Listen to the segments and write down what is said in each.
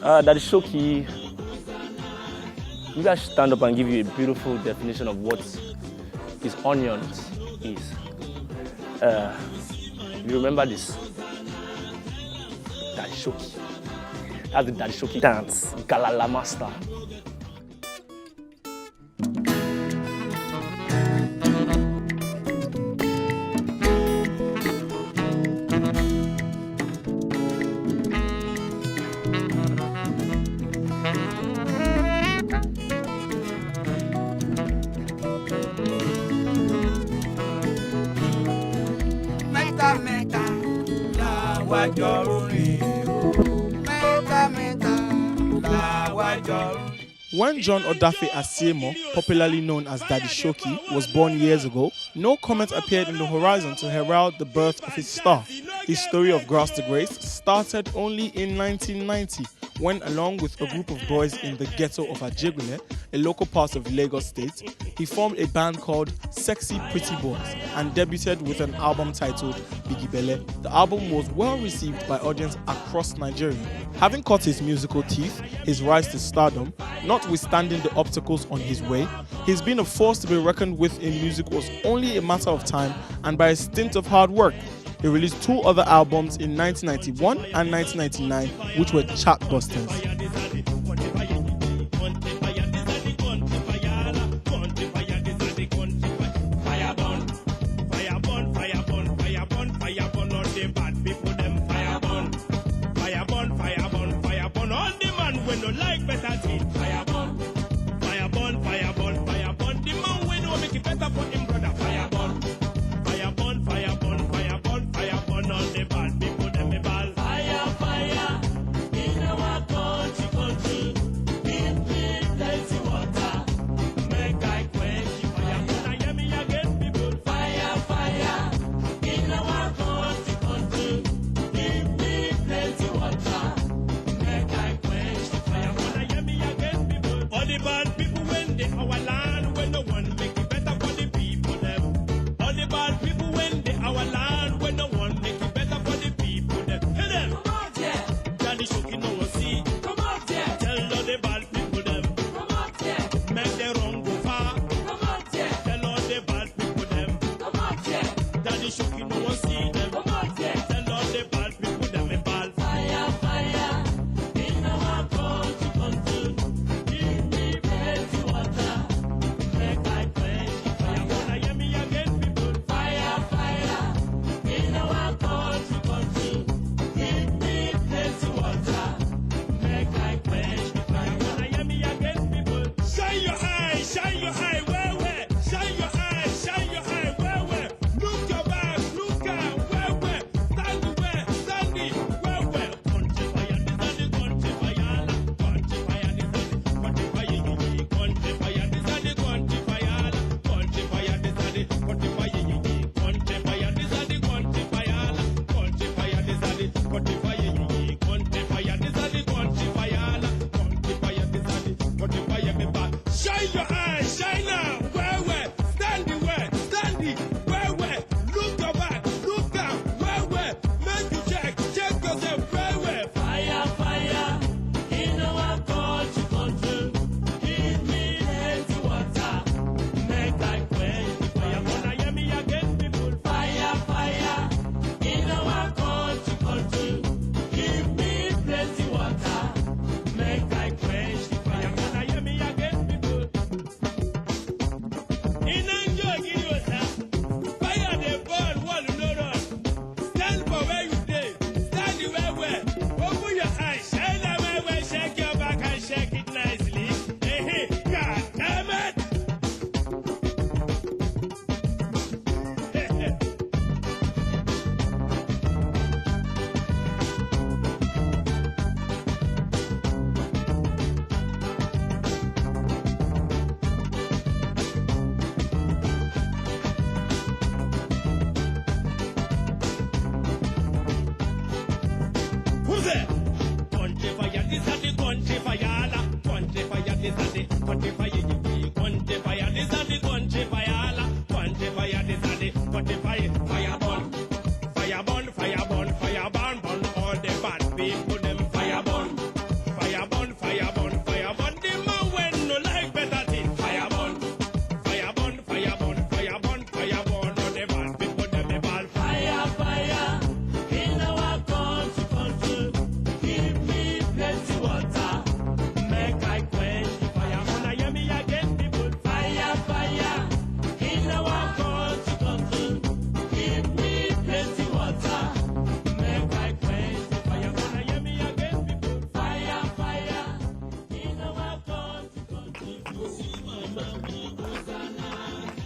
Dadddy Showkey. Maybe I should stand up and give you a beautiful definition of what his onions is. You remember this? Dadddy Showkey. That's the Dadddy Showkey dance. Galala master. When John Odafe Asiemo, popularly known as Dadddy Showkey, was born years ago, no comet appeared in the horizon to herald the birth of his star. His story of grace to grace started only in 1990, when, along with a group of boys in the ghetto of Ajegunle, a local part of Lagos State, he formed a band called Sexy Pretty Boys and debuted with an album titled Biggie Belle. The album was well received by audience across Nigeria. Having cut his musical teeth, his rise to stardom, notwithstanding the obstacles on his way, he's been a force to be reckoned with in music was only a matter of time and by a stint of hard work. He released 2 other albums in 1991 and 1999, which were chartbusters.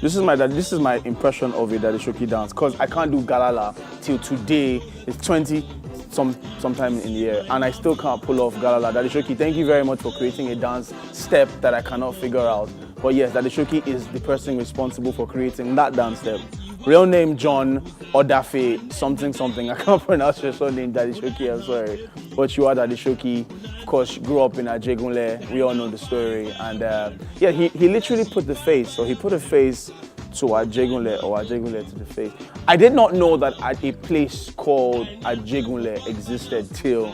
This is my impression of a Dadddy Showkey dance, because I can't do Galala till today. It's 20 sometime in the year, and I still can't pull off Galala. Dadddy Showkey, thank you very much for creating a dance step that I cannot figure out. But yes, Dadddy Showkey is the person responsible for creating that dance step. Real name John Odafe something. I can't pronounce your surname, Dadddy Showkey, I'm sorry. But you are Dadddy Showkey. Of course, you grew up in Ajegunle. We all know the story. And yeah, he literally put the face. So he put a face to Ajegunle, or Ajegunle to the face. I did not know that a place called Ajegunle existed till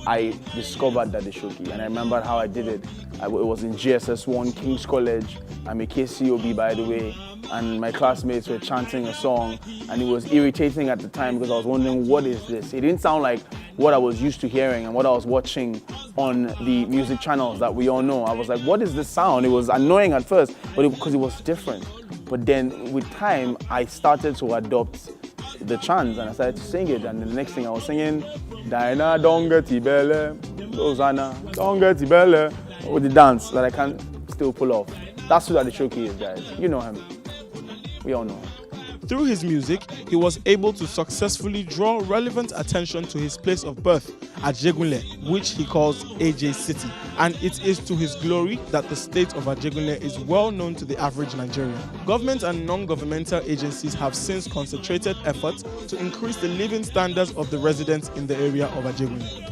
I discovered Dadddy Showkey, and I remembered how I did it. It was in GSS1, King's College. I'm a KCOB, by the way, and my classmates were chanting a song, and it was irritating at the time because I was wondering, what is this? It didn't sound like what I was used to hearing and what I was watching on the music channels that we all know. I was like, what is this sound? It was annoying at first, but because it was different. But then with time, I started to adopt the chants and I started to sing it. And the next thing I was singing, Diana, don't get Ibele, Rosanna, don't get Ibele, with the dance that I can still pull off. That's who Dadddy Showkey is, guys. You know him. We all know him. Through his music, he was able to successfully draw relevant attention to his place of birth, Ajegunle, which he calls AJ City. And it is to his glory that the state of Ajegunle is well known to the average Nigerian. Government and non-governmental agencies have since concentrated efforts to increase the living standards of the residents in the area of Ajegunle.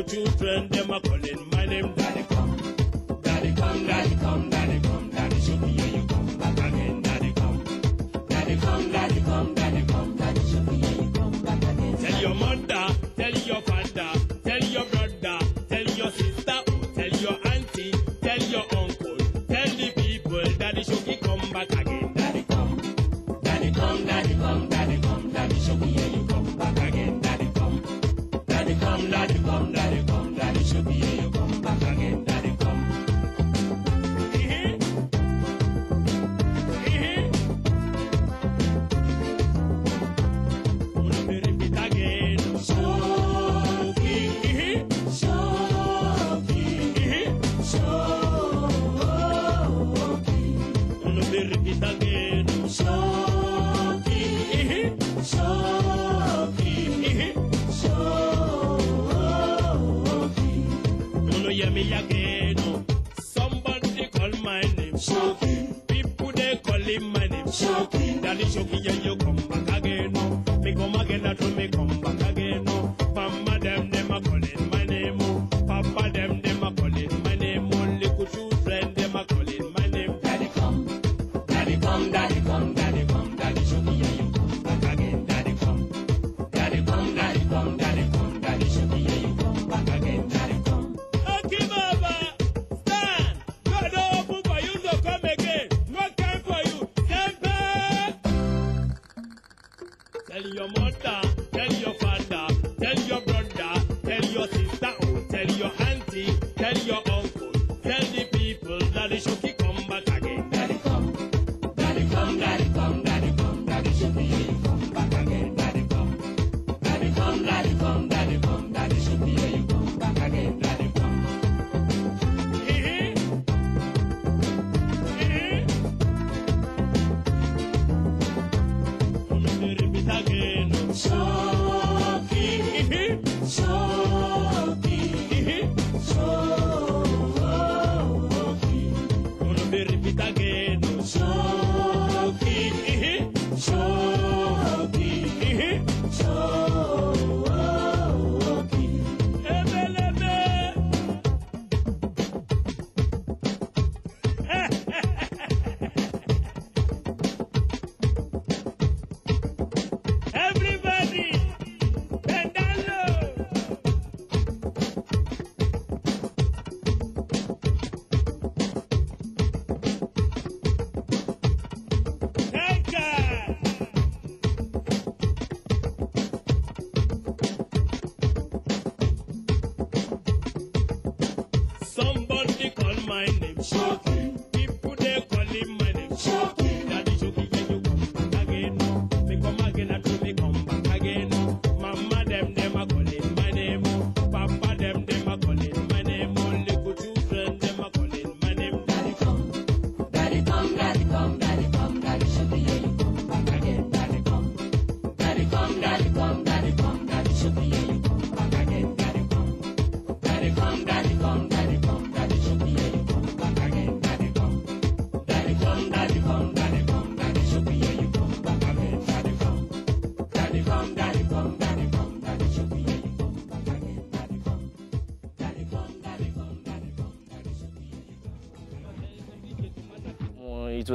Children, them a calling my name. Daddy come, Daddy come, Daddy come, Daddy come, Daddy Showkey, here you come back again. Daddy come, Daddy come, Daddy come, Daddy come, Daddy Showkey, here you come back again. Tell your mother, tell your father, tell your brother, tell your sister, tell your auntie, tell your uncle, tell the people, Daddy Showkey come back again. Daddy come, Daddy come, Daddy come, Daddy come, Daddy Showkey, here you come back again. Daddy come, Daddy come, Daddy come, Daddy come, Daddy Showkey, here you come back again. Daddy come. Repeat again. Showkey, Showkey, Showkey. Repeat again. Showkey, Showkey, Showkey. Hear me again. Somebody call my name Showkey. People they call him my name Showkey. Dadddy Showkey, yeah, you come back again. Me come again, I told me come back again. Mama them a calling my name. Papa them a calling my name. Only good children them a calling my name. Daddy come, Daddy come, Daddy come, Daddy come, Dadddy Showkey, yeah, you come back again. Daddy come, Daddy come, Daddy come, Daddy come, Dadddy Showkey, yeah, you come back again. Daddy come. Tell your mother, tell your father,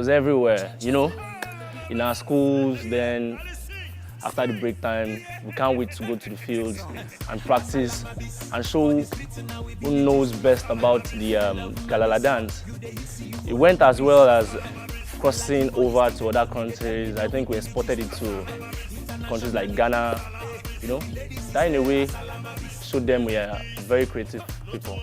was everywhere, you know, in our schools. Then after the break time, we can't wait to go to the fields and practice and show who knows best about the Galala dance. It went as well as crossing over to other countries. I think we exported it to countries like Ghana, you know. That in a way showed them we are very creative people.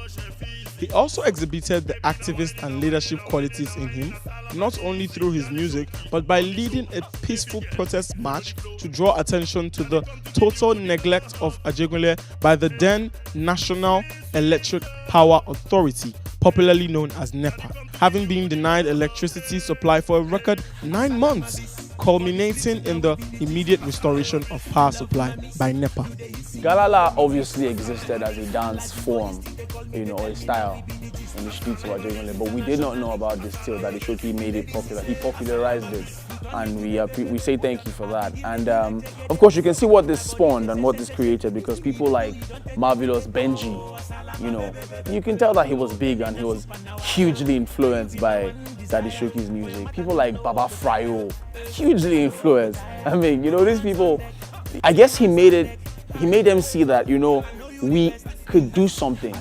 He also exhibited the activist and leadership qualities in him, not only through his music, but by leading a peaceful protest march to draw attention to the total neglect of Ajegunle by the then National Electric Power Authority, popularly known as NEPA, having been denied electricity supply for a record 9 months, culminating in the immediate restoration of power supply by NEPA. Galala obviously existed as a dance form, you know, a style in the streets of Ajegunle, but we did not know about this till Dadddy Showkey made it popular. He popularized it, and we say thank you for that. And of course, you can see what this spawned and what this created, because people like Marvelous Benji, you know, you can tell that he was big and he was hugely influenced by Dadddy Showkey's music. People like Baba Fryo, hugely influenced. I mean, you know, these people, I guess he made them see that, you know, we could do something.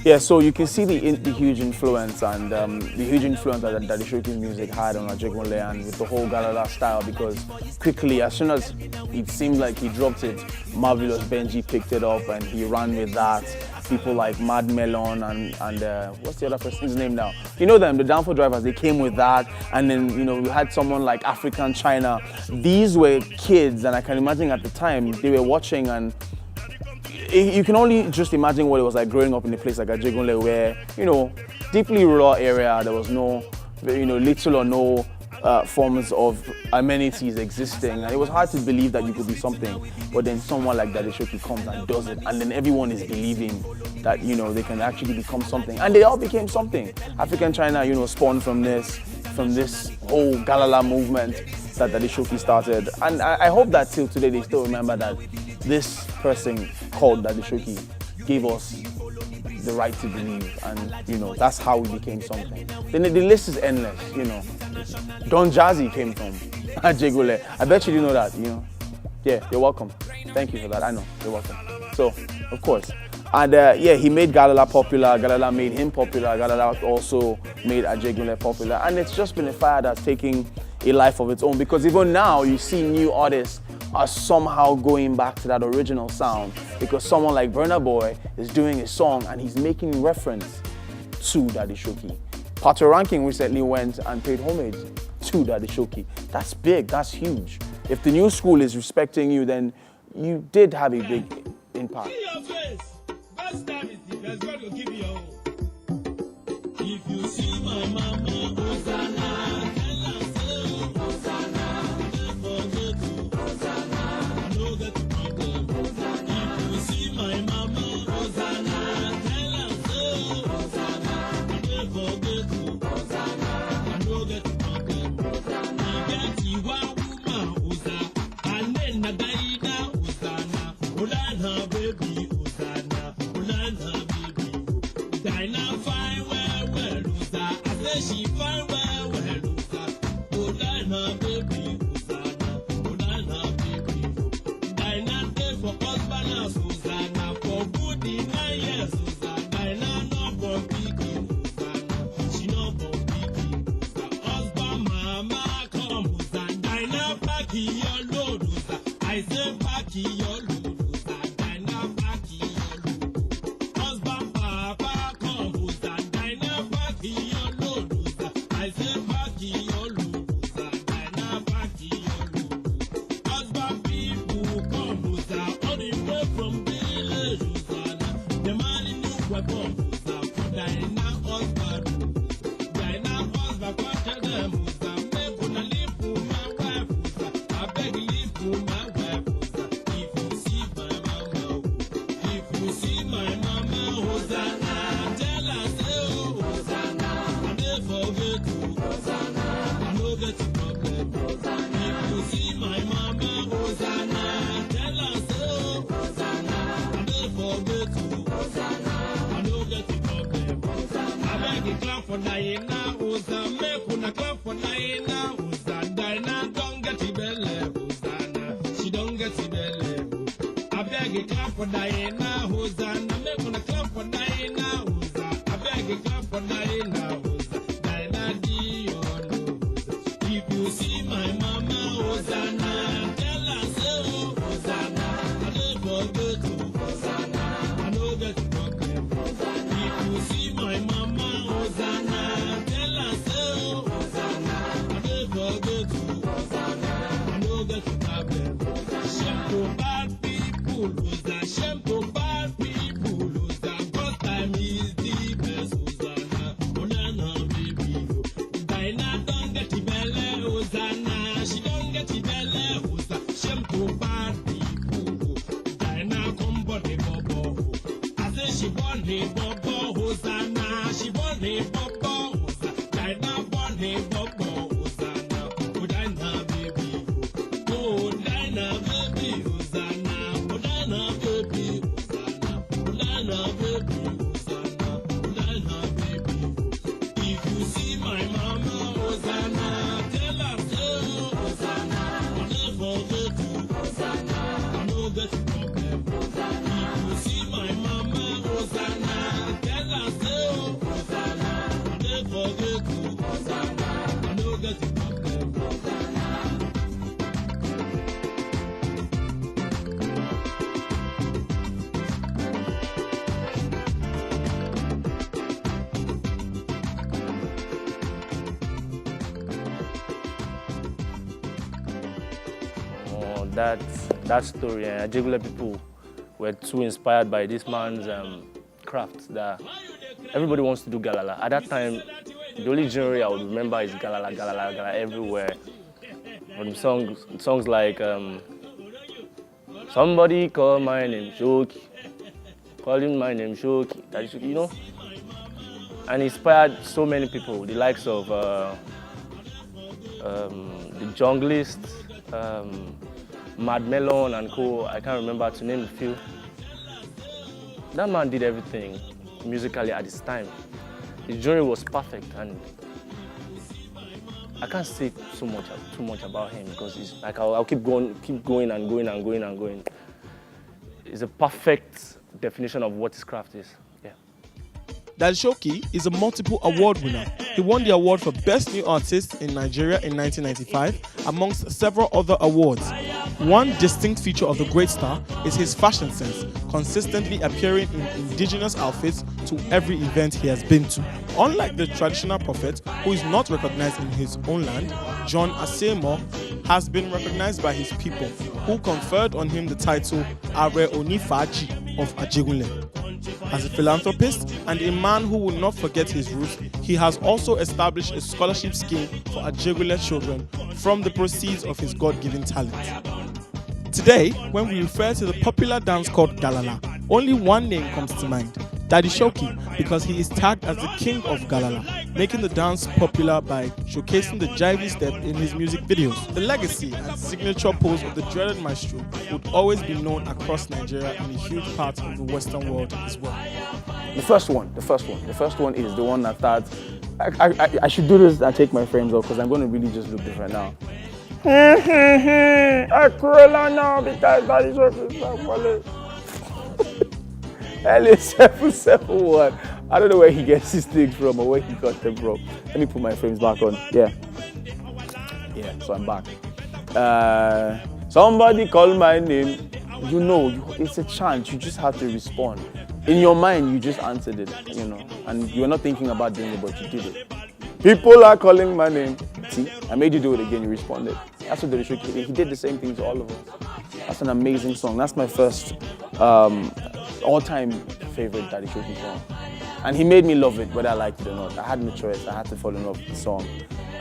Yeah, so you can see the huge influence and the huge influence that Dadddy Showkey's music had on Ajegunle and with the whole Galala style, because quickly, as soon as it seemed like he dropped it, Marvelous Benji picked it up and he ran with that. People like Mad Melon and what's the other person's name now? You know them, the Downfall Drivers, they came with that. And then, you know, we had someone like African China. These were kids, and I can imagine at the time they were watching, and you can only just imagine what it was like growing up in a place like Ajegunle, where, you know, deeply rural area, there was no, you know, little or no forms of amenities existing, and it was hard to believe that you could be something. But then someone like Dadddy Showkey comes and does it, and then everyone is believing that, you know, they can actually become something, and they all became something. African China, you know, spawned from this whole Galala movement that Dadddy Showkey started, and I hope that till today they still remember that this person called Dadddy Showkey gave us the right to believe, and, you know, that's how we became something. Then the list is endless, you know. Don Jazzy came from Ajegunle. I bet you didn't know that, you know. Yeah, you're welcome. Thank you for that. I know, you're welcome. So, of course. And yeah, he made Galala popular. Galala made him popular. Galala also made Ajegunle popular. And it's just been a fire that's taking a life of its own, because even now you see new artists are somehow going back to that original sound, because someone like Burna Boy is doing a song and he's making reference to Dadddy Showkey. Pato Ranking recently went and paid homage to Dadddy Showkey. That's big, that's huge. If the new school is respecting you, then you did have a big impact. See your face. Best time is the best. God will give you your own. If you see my mama, Hosanna. For Diana, gonna clap for Diana, Hosanna. Diana don't get the belly, Hosanna. She don't get the belly. I beg you clap for Diana, Hosanna. Me gonna clap for Diana, Hosanna. I beg you clap for Diana, Hosanna. Diana di oh no. If you see my mama, Hosanna, tell her so, Hosanna. I never go to Hosanna. I know that you problem. If you see my mama, Hosanna, tell her so, Hosanna. I never go to Hosanna. I know that you problem. Shame to bad people, Hosanna. Shame to bad people, Hosanna. God time is the best, Hosanna. Hosanna, baby. Diana don't get the belly, Hosanna. She don't get the belly, Hosanna. Shame to bad people. Diana come body bobo. I say she born a bobo, Hosanna. She born a bobo, Hosanna. Diana born a bobo, Hosanna. Oh Diana baby, oh Diana baby, Hosanna. Oh Diana baby, Hosanna. Oh Diana baby, Hosanna. Oh Diana baby. If you see my mama, Hosanna, tell her so, Hosanna. I never get to Hosanna. I know that you problem. If you see my mama, Hosanna, tell her so, Hosanna. I never get to Hosanna. I know that you problem. Oh, that story. Ajegule people were too inspired by this man's craft that everybody wants to do Galala. At that time, the only genre I would remember is Galala, Galala, Galala everywhere. From songs like somebody call my name Showkey, calling my name Showkey, Daddy Showkey, you know, and inspired so many people. The likes of the Junglist, Mad Melon and co. I can't remember to name a few. That man did everything musically at his time. His journey was perfect, and I can't say too much about him because it's like I'll keep going and going. It's a perfect definition of what his craft is. Yeah. Dadddy Showkey is a multiple award winner. He won the award for Best New Artist in Nigeria in 1995, amongst several other awards. One distinct feature of the great star is his fashion sense, consistently appearing in indigenous outfits to every event he has been to. Unlike the traditional prophet, who is not recognized in his own land, John Odafe has been recognized by his people, who conferred on him the title Are Onifaji of Ajegule. As a philanthropist and a man who will not forget his roots, he has also established a scholarship scheme for Ajegule children from the proceeds of his God-given talent. Today, when we refer to the popular dance called Galala, only one name comes to mind, Dadddy Showkey, because he is tagged as the King of Galala, making the dance popular by showcasing the jivey step in his music videos. The legacy and signature pose of the dreaded maestro would always be known across Nigeria and a huge part of the Western world as well. The first one is the one that starts. I should do this and take my frames off because I'm going to really just look different now. I crawl now because Dadddy Showkey is my wallet. LA771. I don't know where he gets his things from or where he got them from. Let me put my frames back on. Yeah, so I'm back. Somebody call my name. You know, it's a chant. You just have to respond. In your mind, you just answered it, you know, and you're not thinking about doing it, but you did it. People are calling my name. See, I made you do it again. You responded. That's what Dadddy Showkey did. He did the same thing to all of us. That's an amazing song. That's my first all-time favorite Dadddy Showkey song. And he made me love it, whether I liked it or not. I had no choice. I had to fall in love with the song.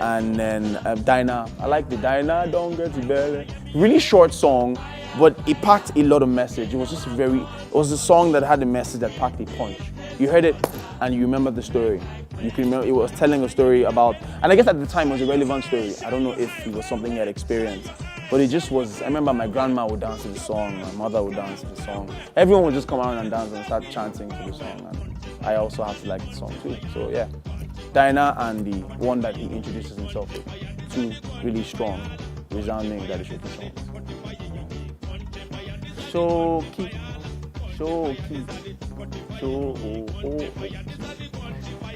And then Dinah. I like the Dinah, don't get the belly. Really short song, but it packed a lot of message. It was just it was a song that had a message that packed a punch. You heard it and you remember the story. You can remember it was telling a story about, and I guess at the time it was a relevant story. I don't know if it was something he had experienced, but it just was. I remember my grandma would dance to the song, my mother would dance to the song. Everyone would just come around and dance and start chanting to the song. And I also have to like the song too. So yeah. Dinah and the one that he introduces himself with. Two really strong, resounding Dadddy Showkey songs. Showkey, Showkey, Showkey.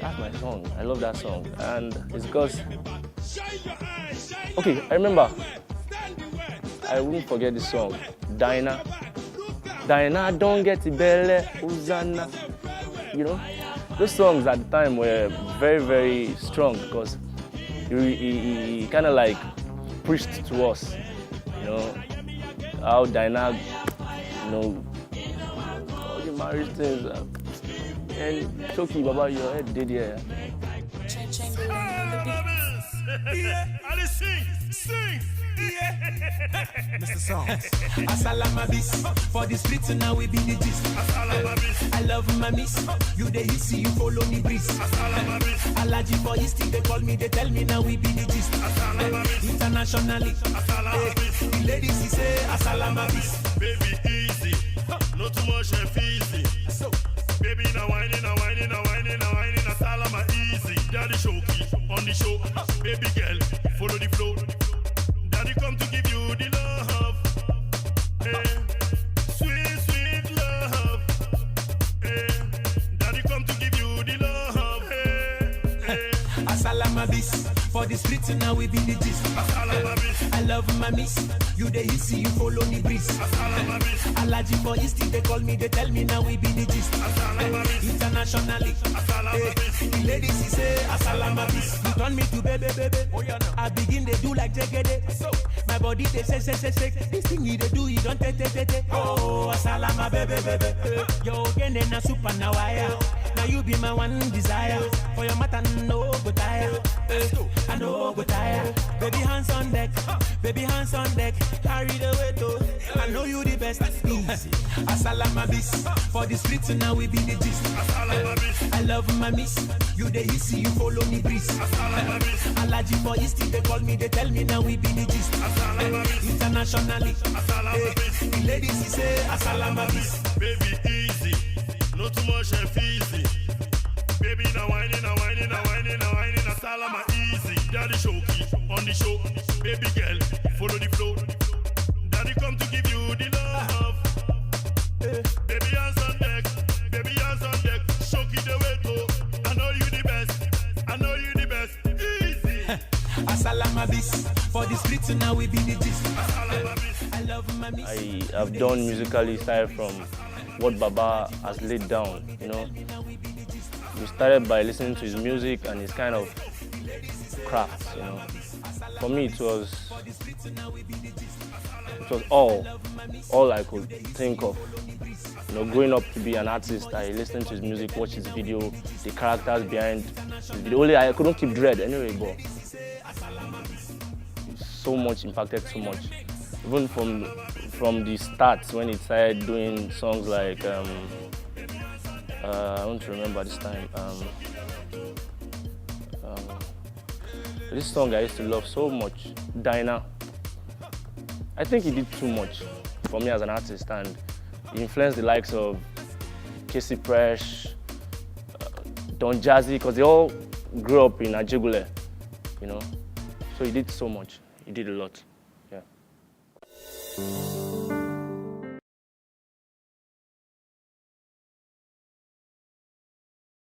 That's my song. I love that song. And it's because, okay, I remember, I won't forget this song. Dinah, Dinah, don't get the belly, Hosanna. You know, those songs at the time were very, very strong because he kind of like preached to us, you know, how Dinah, you know, all the marriage things. And Showkey, Baba, your head did here. Mr. Songs. Asalama bis for the streets now we be the gist. I love my miss. You the easy, you follow me breeze. Alaji for history, they call me, they tell me now we be the gist. Internationally, the ladies he say Asalama bis. Baby easy, not too much and easy. So, baby now whining, now whining, now whining, now whining. Asalama easy. Dadddy Showkey on the show. Baby girl, follow the flow. Daddy come to give you the love, hey. Sweet, sweet love, hey. Daddy come to give you the love, hey, hey. Asalama bis for the streets now we be the gist. I love my miss. You the easy, you follow me breeze. Alaji for history, they call me, they tell me now we be the gist. Internationally, the ladies he say Asalama bis. You turn me to baby, baby. I begin they do like jegede. My body they shake, shake, shake, shake. This thing you they do, you don't take. Oh, Asalama baby, baby. Yo again in a super now now you be my one desire. For your matter no go tire. I know go tire. Baby hands on deck, baby hands on deck. Carry the weight though. I know you the best. Asalama bis for the streets now we be the gist. I love my miss. You the easy, you follow me breeze. Alaji for history, they call me, they tell me now we be the gist. Internationally, the ladies he say Asalama bis. Baby easy, not too much and easy. Baby now whining, now whining, now whining, now whining. Asalama easy. Dadddy Showkey on the show. Baby girl, follow the flow. Daddy come to give you the love. Baby hands on deck, baby hands on deck. Showkey the way to. I know you the best, I know you the best. Easy. Asalama bis for the streets now we be the gist. I love my miss. I have done musically started from what Baba has laid down, you know. We started by listening to his music and his kind of craft, you know. For me, it was all I could think of. You know, growing up to be an artist, I listened to his music, watched his video, the characters behind his video. Only I couldn't keep dread anyway, but so much impacted so much. Even from the start when he started doing songs like I want to remember this time. This song I used to love so much, Dinah. I think he did too much for me as an artist, and he influenced the likes of Casey Fresh, Don Jazzy, because they all grew up in Ajigule, you know. So he did so much. He did a lot. Yeah.